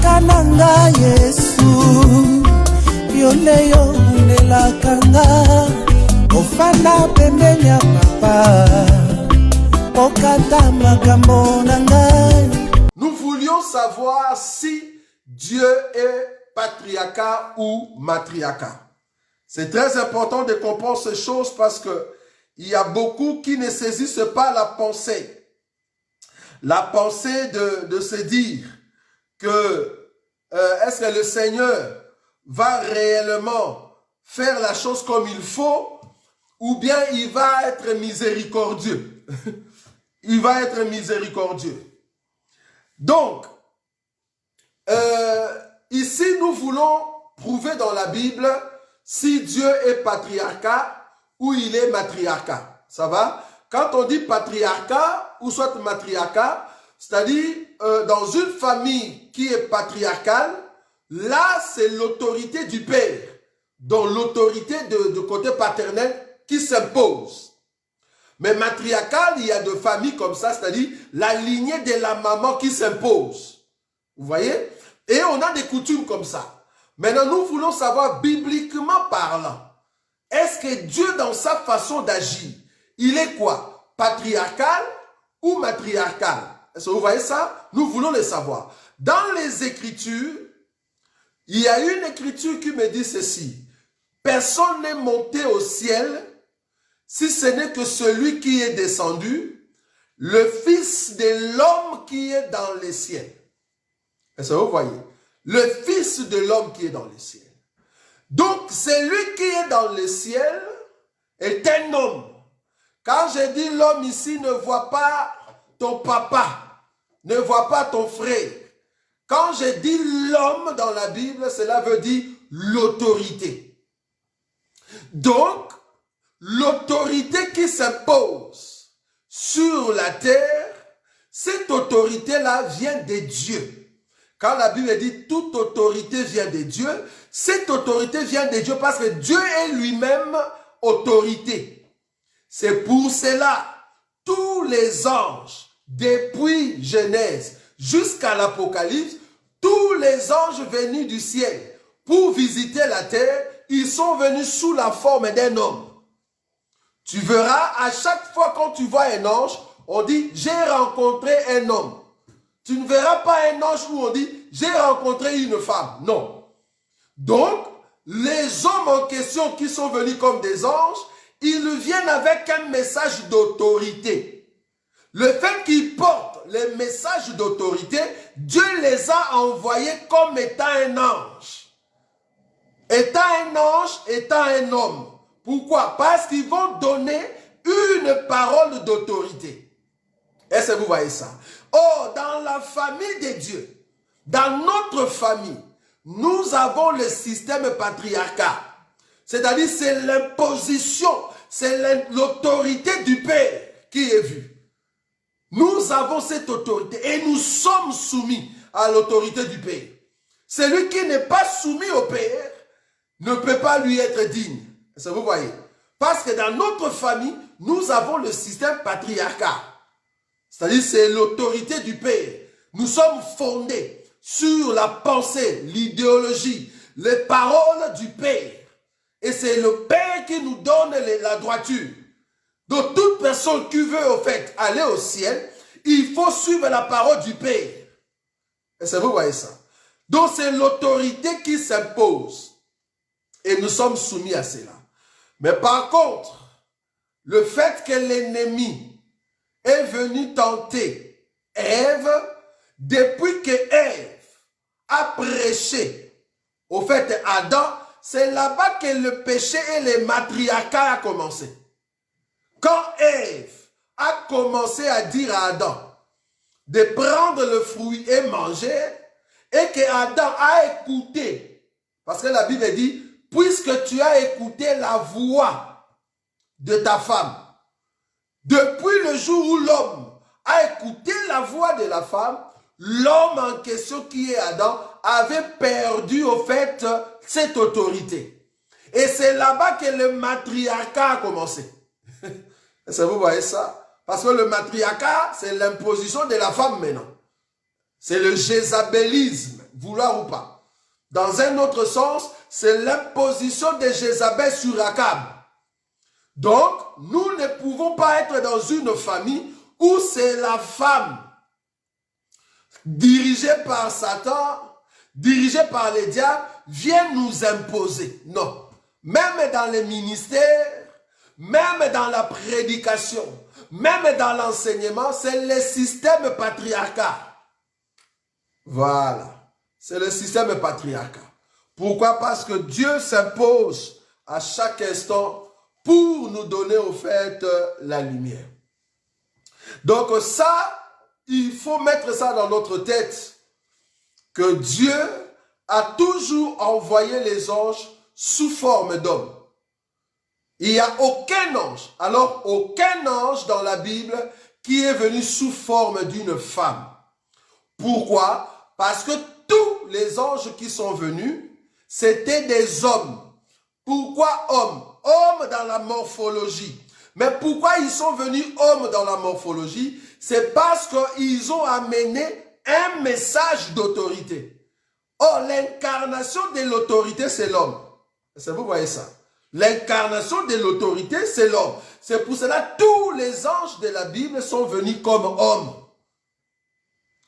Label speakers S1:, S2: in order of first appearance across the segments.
S1: Kananga Yesu Yoleyo Nela Kanga Ofana Pembenya Papa Okata Makambo Nangai.
S2: Nous voulions savoir si Dieu est patriarcat ou matriarcat. C'est très important de comprendre ces choses parce que il y a beaucoup qui ne saisissent pas la pensée. La pensée de se dire que est-ce que le Seigneur va réellement faire la chose comme il faut ou bien il va être miséricordieux. Il va être miséricordieux. Donc, ici, nous voulons prouver dans la Bible si Dieu est patriarcat ou il est matriarcat. Ça va? Quand on dit patriarcat ou soit matriarcat, c'est-à-dire dans une famille qui est patriarcale, là, c'est l'autorité du père, donc l'autorité de côté paternel qui s'impose. Mais matriarcal, il y a de familles comme ça, c'est-à-dire la lignée de la maman qui s'impose. Vous voyez? Et on a des coutumes comme ça. Maintenant, nous voulons savoir, bibliquement parlant, est-ce que Dieu, dans sa façon d'agir, il est quoi? Patriarcal ou matriarcal? Est-ce que vous voyez ça? Nous voulons le savoir. Dans les Écritures, il y a une écriture qui me dit ceci. Personne n'est monté au ciel si ce n'est que celui qui est descendu, le Fils de l'homme qui est dans les ciels. Est-ce que vous voyez? Le Fils de l'homme qui est dans les ciels. Donc, celui qui est dans les ciels est un homme. Quand je dis l'homme ici, ne voit pas ton papa, ne voit pas ton frère. Quand je dis l'homme dans la Bible, cela veut dire l'autorité. Donc, l'autorité qui s'impose sur la terre, cette autorité-là vient de Dieu. Quand la Bible dit toute autorité vient de Dieu, cette autorité vient de Dieu parce que Dieu est lui-même autorité. C'est pour cela, tous les anges, depuis Genèse jusqu'à l'Apocalypse, tous les anges venus du ciel pour visiter la terre, ils sont venus sous la forme d'un homme. Tu verras, à chaque fois quand tu vois un ange, on dit « j'ai rencontré un homme ». Tu ne verras pas un ange où on dit « j'ai rencontré une femme ». Non. Donc, les hommes en question qui sont venus comme des anges, ils viennent avec un message d'autorité. Le fait qu'ils portent les messages d'autorité, Dieu les a envoyés comme étant un ange. Étant un ange, étant un homme. Pourquoi? Parce qu'ils vont donner une parole d'autorité. Est-ce que vous voyez ça? Oh, dans la famille de Dieu, dans notre famille, nous avons le système patriarcal. C'est-à-dire, c'est l'imposition, c'est l'autorité du Père qui est vue. Nous avons cette autorité et nous sommes soumis à l'autorité du Père. Celui qui n'est pas soumis au Père ne peut pas lui être digne. Est-ce que vous voyez? Parce que dans notre famille, nous avons le système patriarcal. C'est-à-dire, c'est l'autorité du Père. Nous sommes fondés sur la pensée, l'idéologie, les paroles du Père. Et c'est le Père qui nous donne la droiture. Donc, toute personne qui veut, au fait, aller au ciel, il faut suivre la parole du Père. Est-ce que vous voyez ça? Donc, c'est l'autorité qui s'impose. Et nous sommes soumis à cela. Mais par contre, le fait que l'ennemi est venu tenter Ève, depuis que Ève a prêché, au fait, Adam, c'est là-bas que le péché et le matriarcat a commencé. Quand Ève a commencé à dire à Adam de prendre le fruit et manger, et que Adam a écouté, parce que la Bible dit, puisque tu as écouté la voix de ta femme, depuis le jour où l'homme a écouté la voix de la femme, l'homme en question qui est Adam avait perdu au fait cette autorité. Et c'est là-bas que le matriarcat a commencé. Est-ce que vous voyez ça? Parce que le matriarcat, c'est l'imposition de la femme maintenant. C'est le jézabélisme. vouloir ou pas. Dans un autre sens, c'est l'imposition de Jézabel sur Akab. Donc, nous ne pouvons pas être dans une famille où c'est la femme dirigée par Satan, dirigée par les diables, vient nous imposer. Non. Même dans les ministères, même dans la prédication, même dans l'enseignement, c'est le système patriarcal. Voilà. C'est le système patriarcal. Pourquoi? Parce que Dieu s'impose à chaque instant pour nous donner au fait la lumière. Donc ça, il faut mettre ça dans notre tête, que Dieu a toujours envoyé les anges sous forme d'hommes. Il n'y a aucun ange, alors aucun ange dans la Bible qui est venu sous forme d'une femme. Pourquoi? Parce que tous les anges qui sont venus, c'était des hommes. Pourquoi hommes? Hommes dans la morphologie. Mais pourquoi ils sont venus hommes dans la morphologie? C'est parce qu'ils ont amené un message d'autorité. Or, l'incarnation de l'autorité, c'est l'homme. Vous voyez ça? L'incarnation de l'autorité, c'est l'homme. C'est pour cela que tous les anges de la Bible sont venus comme hommes.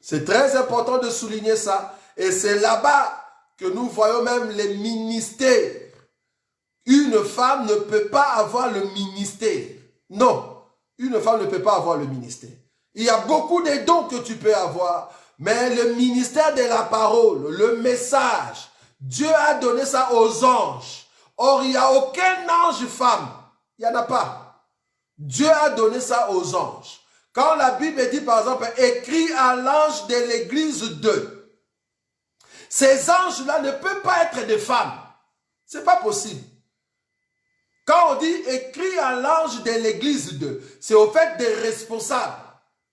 S2: C'est très important de souligner ça. Et c'est là-bas que nous voyons même les ministères. Une femme ne peut pas avoir le ministère. Non, une femme ne peut pas avoir le ministère. Il y a beaucoup de dons que tu peux avoir, mais le ministère de la parole, le message, Dieu a donné ça aux anges. Or, il n'y a aucun ange femme. Il n'y en a pas. Dieu a donné ça aux anges. Quand la Bible dit, par exemple, écrit à l'ange de l'église de, ces anges-là ne peuvent pas être des femmes. Ce n'est pas possible. Quand on dit écrit à l'ange de l'église de, c'est au fait des responsables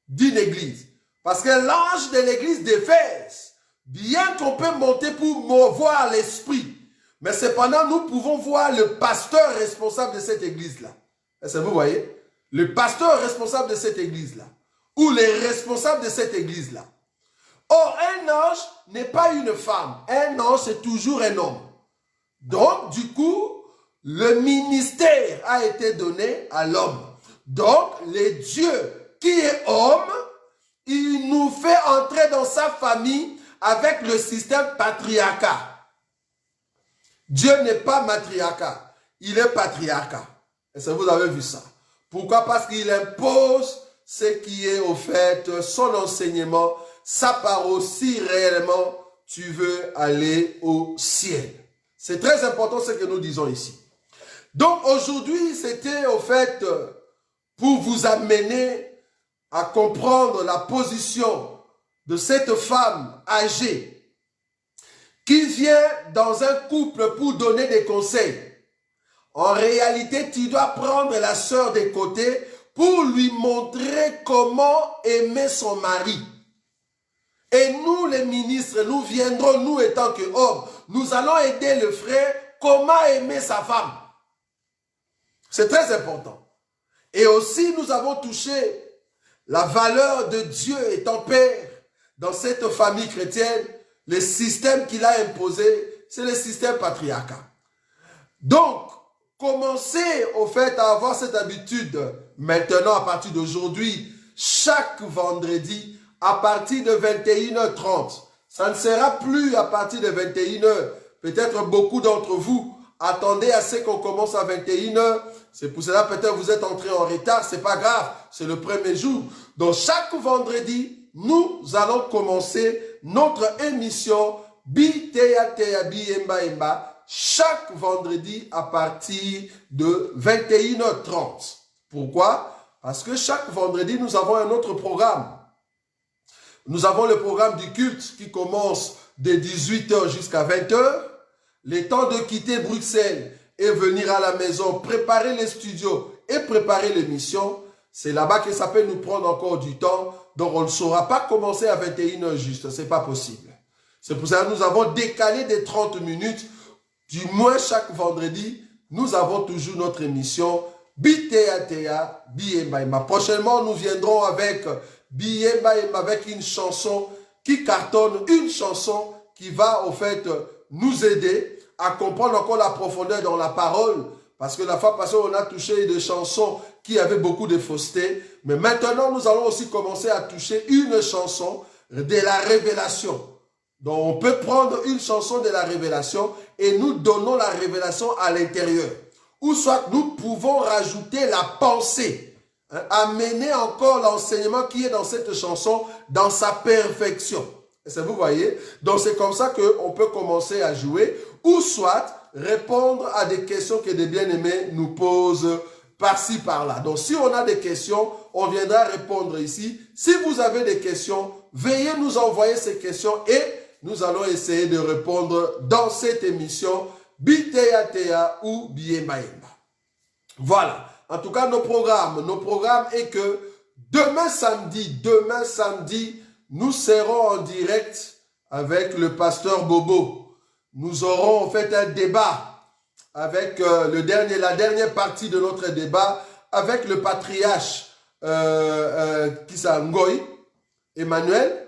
S2: d'une église. Parce que l'ange de l'église d'Éphèse, bien qu'on peut monter pour voir l'esprit, mais cependant nous pouvons voir le pasteur responsable de cette église-là. Est-ce que vous voyez? Le pasteur responsable de cette église-là. Ou les responsables de cette église-là. Or, un ange n'est pas une femme. Un ange, c'est toujours un homme. Donc, du coup, le ministère a été donné à l'homme. Donc, le Dieu qui est homme, il nous fait entrer dans sa famille avec le système patriarcal. Dieu n'est pas matriarcat, il est patriarcat. Est-ce que vous avez vu ça? Pourquoi? Parce qu'il impose ce qui est au fait son enseignement, sa parole, si réellement tu veux aller au ciel. C'est très important ce que nous disons ici. Donc aujourd'hui, c'était au fait pour vous amener à comprendre la position de cette femme âgée qui vient dans un couple pour donner des conseils. En réalité, tu dois prendre la sœur de côté pour lui montrer comment aimer son mari. Et nous, les ministres, nous viendrons, nous étant que hommes, nous allons aider le frère comment aimer sa femme. C'est très important. Et aussi, nous avons touché la valeur de Dieu étant Père dans cette famille chrétienne. Le système qu'il a imposé, c'est le système patriarcal. Donc, commencez au fait à avoir cette habitude maintenant à partir d'aujourd'hui, chaque vendredi à partir de 21h30. Ça ne sera plus à partir de 21h. Peut-être beaucoup d'entre vous attendez à ce qu'on commence à 21h. C'est pour cela peut-être vous êtes entrés en retard. C'est pas grave, c'est le premier jour. Donc chaque vendredi, nous allons commencer notre émission Biteya Biyemba Emba chaque vendredi à partir de 21h30. Pourquoi? Parce que chaque vendredi, nous avons un autre programme. Nous avons le programme du culte qui commence de 18h jusqu'à 20h. Le temps de quitter Bruxelles et venir à la maison, préparer les studios et préparer l'émission, c'est là-bas que ça peut nous prendre encore du temps. Donc, on ne saura pas commencer à 21h juste. Ce n'est pas possible. C'est pour ça que nous avons décalé des 30 minutes. Du moins, chaque vendredi, nous avons toujours notre émission Biteya Biyemba Emba. Prochainement, nous viendrons avec Biyemba Emba, avec une chanson qui cartonne, une chanson qui va au fait nous aider à comprendre encore la profondeur dans la parole. Parce que la fois passée, on a touché des chansons qui avaient beaucoup de fausseté. Mais maintenant, nous allons aussi commencer à toucher une chanson de la révélation. Donc, on peut prendre une chanson de la révélation et nous donnons la révélation à l'intérieur. Ou soit nous pouvons rajouter la pensée, hein, amener encore l'enseignement qui est dans cette chanson dans sa perfection. Vous voyez? Donc, c'est comme ça qu'on peut commencer à jouer. Ou soit répondre à des questions que des bien-aimés nous posent par-ci, par-là. Donc, si on a des questions, on viendra répondre ici. Si vous avez des questions, veuillez nous envoyer ces questions et nous allons essayer de répondre dans cette émission Biteya ou Biembaemba. Voilà. En tout cas, nos programmes est que demain samedi, nous serons en direct avec le pasteur Bobo. Nous aurons en fait un débat avec la dernière partie de notre débat avec le patriarche Ngoï, Emmanuel.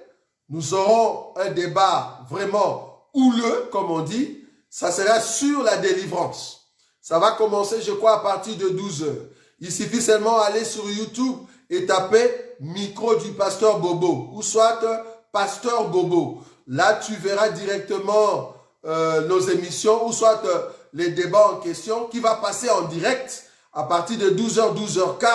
S2: Nous aurons un débat vraiment houleux, comme on dit. Ça sera sur la délivrance. Ça va commencer, je crois, à partir de 12 heures. Il suffit seulement d'aller sur YouTube et taper micro du pasteur Bobo ou soit pasteur Bobo. Là, tu verras directement nos émissions ou soit les débats en question qui va passer en direct à partir de 12h, 12h15.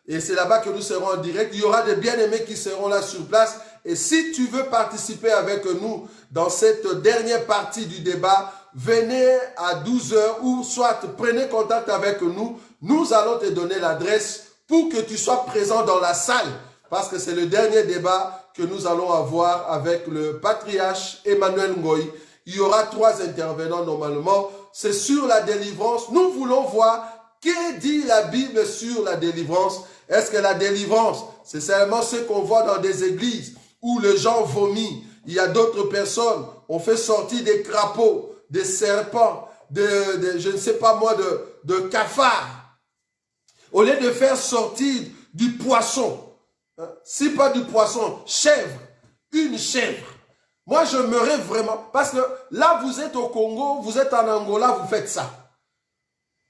S2: Et c'est là-bas que nous serons en direct. Il y aura des bien-aimés qui seront là sur place. Et si tu veux participer avec nous dans cette dernière partie du débat, venez à 12h ou soit prenez contact avec nous. Nous allons te donner l'adresse pour que tu sois présent dans la salle. Parce que c'est le dernier débat que nous allons avoir avec le patriarche Emmanuel Ngoï. Il y aura 3 intervenants normalement. C'est sur la délivrance. Nous voulons voir que dit la Bible sur la délivrance. Est-ce que la délivrance, c'est seulement ce qu'on voit dans des églises où les gens vomissent? Il y a d'autres personnes, on fait sortir des crapauds, des serpents, je ne sais pas moi, de cafards. Au lieu de faire sortir du poisson, hein, si pas du poisson, chèvre, une chèvre. Moi, je me rêve vraiment, parce que là, vous êtes au Congo, vous êtes en Angola, vous faites ça.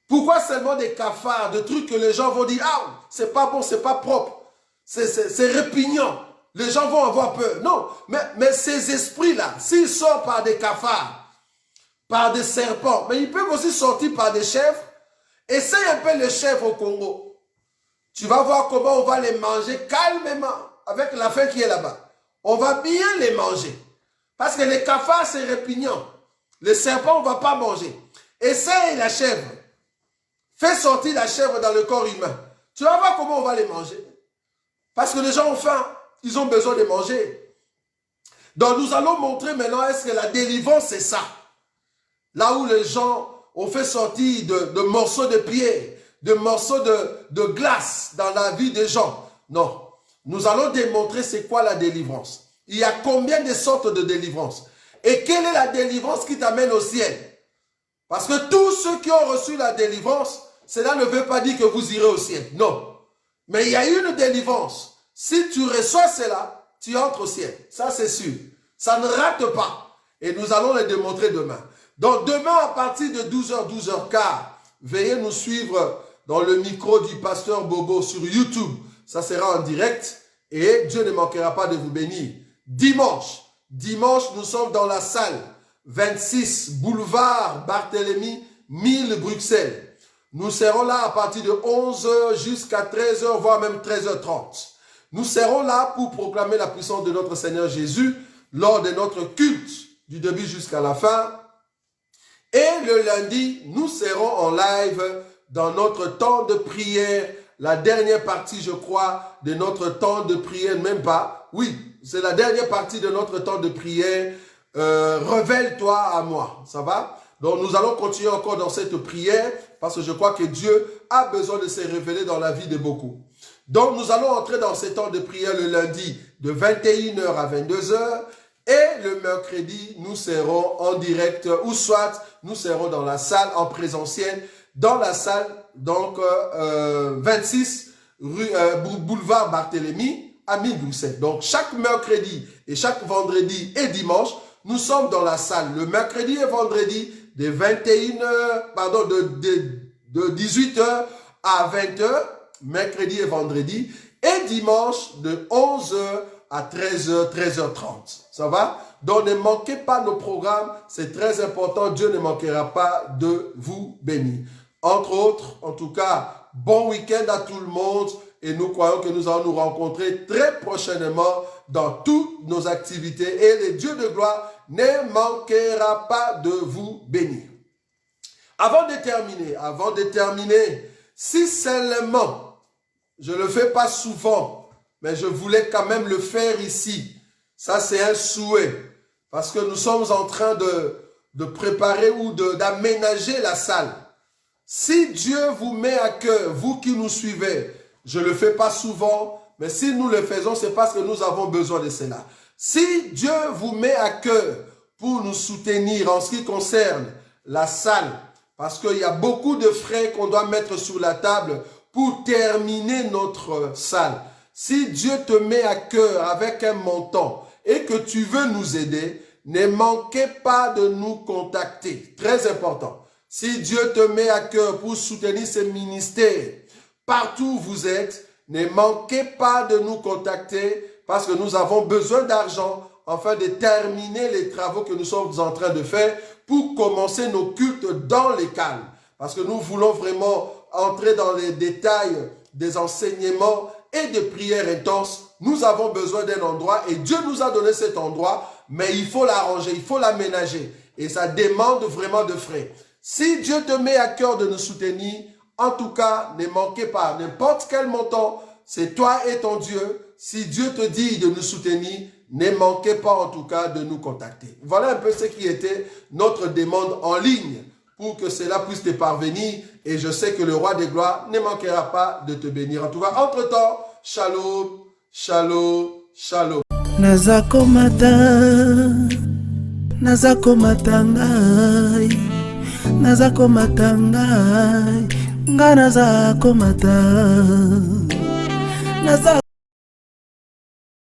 S2: Pourquoi seulement des cafards, des trucs que les gens vont dire, ah, c'est pas bon, c'est pas propre, c'est répugnant, les gens vont avoir peur. Non, mais ces esprits-là, s'ils sortent par des cafards, par des serpents, mais ils peuvent aussi sortir par des chèvres. Essaye un peu les chèvres au Congo. Tu vas voir comment on va les manger calmement, avec la faim qui est là-bas. On va bien les manger. Parce que les cafards, c'est répugnant. Les serpents, on ne va pas manger. Essaye la chèvre. Fais sortir la chèvre dans le corps humain. Tu vas voir comment on va les manger. Parce que les gens ont faim. Ils ont besoin de manger. Donc nous allons montrer maintenant est-ce que la délivrance, c'est ça. Là où les gens ont fait sortir de morceaux de pierre, de morceaux de glace dans la vie des gens. Non. Nous allons démontrer c'est quoi la délivrance. Il y a combien de sortes de délivrance? Et quelle est la délivrance qui t'amène au ciel? Parce que tous ceux qui ont reçu la délivrance, cela ne veut pas dire que vous irez au ciel. Non. Mais il y a une délivrance. Si tu reçois cela, tu entres au ciel. Ça, c'est sûr. Ça ne rate pas. Et nous allons le démontrer demain. Donc, demain, à partir de 12h, 12h15, veuillez nous suivre dans le micro du pasteur Bobo sur YouTube. Ça sera en direct. Et Dieu ne manquera pas de vous bénir. Dimanche, nous sommes dans la salle 26 boulevard Barthélemy, 1000 Bruxelles. Nous serons là à partir de 11h jusqu'à 13h, voire même 13h30. Nous serons là pour proclamer la puissance de notre Seigneur Jésus lors de notre culte du début jusqu'à la fin. Et le lundi, nous serons en live dans notre temps de prière. La dernière partie, je crois, de notre temps de prière, même pas. Oui, c'est la dernière partie de notre temps de prière. Révèle-toi à moi. Ça va? Donc, nous allons continuer encore dans cette prière parce que je crois que Dieu a besoin de se révéler dans la vie de beaucoup. Donc, nous allons entrer dans ce temps de prière le lundi de 21h à 22h et le mercredi, nous serons en direct ou soit nous serons dans la salle en présentiel, dans la salle donc 26 boulevard Barthélemy à 1000 Bruxelles. Donc, chaque mercredi et chaque vendredi et dimanche, nous sommes dans la salle le mercredi et vendredi de 18h à 20h, mercredi et vendredi, et dimanche de 11h à 13h, 13h30. Ça va? Donc ne manquez pas nos programmes, c'est très important, Dieu ne manquera pas de vous bénir. Entre autres, en tout cas, bon week-end à tout le monde et nous croyons que nous allons nous rencontrer très prochainement dans toutes nos activités et le Dieu de gloire ne manquera pas de vous bénir. Avant de terminer, si seulement, je ne le fais pas souvent, mais je voulais quand même le faire ici. Ça, c'est un souhait. Parce que nous sommes en train de préparer ou d'aménager la salle. Si Dieu vous met à cœur, vous qui nous suivez, je ne le fais pas souvent, mais si nous le faisons, c'est parce que nous avons besoin de cela. Si Dieu vous met à cœur pour nous soutenir en ce qui concerne la salle, parce qu'il y a beaucoup de frais qu'on doit mettre sur la table pour terminer notre salle. Si Dieu te met à cœur avec un montant et que tu veux nous aider, ne manquez pas de nous contacter. Très important. Si Dieu te met à cœur pour soutenir ce ministère, partout où vous êtes, ne manquez pas de nous contacter parce que nous avons besoin d'argent afin de terminer les travaux que nous sommes en train de faire pour commencer nos cultes dans les calmes. Parce que nous voulons vraiment entrer dans les détails des enseignements et des prières intenses. Nous avons besoin d'un endroit et Dieu nous a donné cet endroit, mais il faut l'arranger, il faut l'aménager. Et ça demande vraiment de frais. Si Dieu te met à cœur de nous soutenir, en tout cas, ne manquez pas, n'importe quel montant, c'est toi et ton Dieu. Si Dieu te dit de nous soutenir, ne manquez pas en tout cas de nous contacter. Voilà un peu ce qui était notre demande en ligne pour que cela puisse te parvenir. Et je sais que le roi des gloires ne manquera pas de te bénir. En tout cas, entre-temps, shalom, shalom, shalom.
S1: Nazako matangai, nazako matangai, nga nazako matangai.